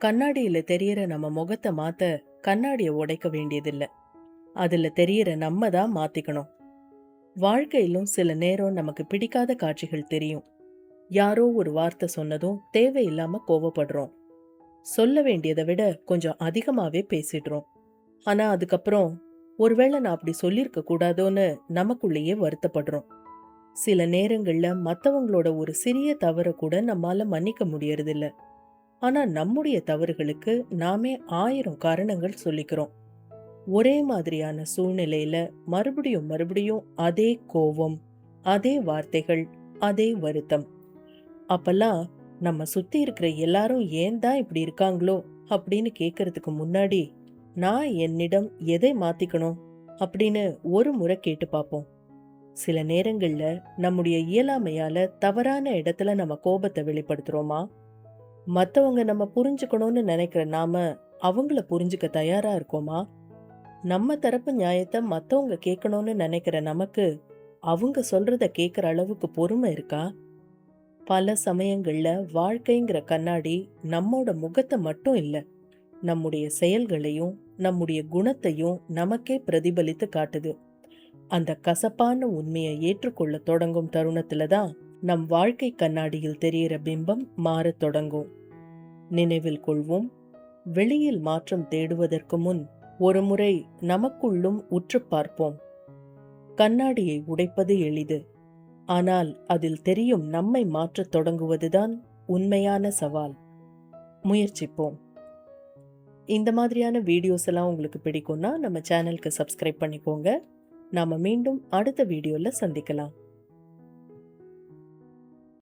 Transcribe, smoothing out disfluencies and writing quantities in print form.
கண்ணாடியில தெரியற நம்ம முகத்தை மாத்த கண்ணாடிய உடைக்க வேண்டியதில்ல. அதுல தெரியற நம்ம தான் மாத்திக்கணும். வாழ்க்கையிலும் சில நேரம் நமக்கு பிடிக்காத காட்சிகள் தெரியும். யாரோ ஒரு வார்த்தை சொன்னதும் தேவையில்லாம கோவப்படுறோம். சொல்ல வேண்டியதை விட கொஞ்சம் அதிகமாவே பேசிடுறோம். ஆனா அதுக்கப்புறம் ஒருவேளை நான் அப்படி சொல்லியிருக்க கூடாதோன்னு நமக்குள்ளேயே வருத்தப்படுறோம். சில நேரங்கள்ல மத்தவங்களோட ஒரு சிறிய தவற கூட நம்மால மன்னிக்க முடியறதில்ல. ஆனா நம்முடைய தவறுகளுக்கு நாமே 1000 காரணங்கள் சொல்லிக்கிறோம். ஒரே மாதிரியான சூழ்நிலையில மறுபடியும் மறுபடியும் அதே கோவம், அதே வார்த்தைகள், அதே வருத்தம். அப்பெல்லாம் நம்ம சுத்தி இருக்கிற எல்லாரும் ஏன் தான் இப்படி இருக்காங்களோ அப்படின்னு கேட்கறதுக்கு முன்னாடி, நான் என்னிடம் எதை மாத்திக்கணும் அப்படின்னு ஒரு முறை கேட்டு பார்ப்போம். சில நேரங்கள்ல நம்முடைய இயலாமையால தவறான இடத்துல நம்ம கோபத்தை வெளிப்படுத்துறோமா? மத்தவங்க நம்ம புரிஞ்சுக்கணும்னு நினைக்கிற நாம அவங்கள புரிஞ்சுக்க தயாரா இருக்கோமா? நம்ம தரப்பு நியாயத்தை மத்தவங்க கேட்கணும்னு நினைக்கிற நமக்கு அவங்க சொல்றத கேட்கிற அளவுக்கு பொறுமை இருக்கா? பல சமயங்கள்ல வாழ்க்கைங்கிற கண்ணாடி நம்மோட முகத்தை மட்டும் இல்ல, நம்முடைய செயல்களையும் நம்முடைய குணத்தையும் நமக்கே பிரதிபலித்து காட்டுது. அந்த கசப்பான உண்மையை ஏற்றுக்கொள்ள தொடங்கும் தருணத்துல தான் நம் வாழ்க்கை கண்ணாடியில் தெரியிற பிம்பம் மாறத் தொடங்கும். நினைவில் கொள்வோம், வெளியில் மாற்றம் தேடுவதற்கு முன் ஒருமுறை நமக்குள்ளும் உற்று பார்ப்போம். கண்ணாடியை உடைப்பது எளிது, ஆனால் அதில் தெரியும் நம்மை மாற்றத் தொடங்குவதுதான் உண்மையான சவால். முயற்சிப்போம். இந்த மாதிரியான வீடியோஸ் எல்லாம் உங்களுக்கு பிடிக்கும்னா நம்ம சேனலுக்கு சப்ஸ்கிரைப் பண்ணிக்கோங்க. நாம மீண்டும் அடுத்த வீடியோல சந்திக்கலாம்.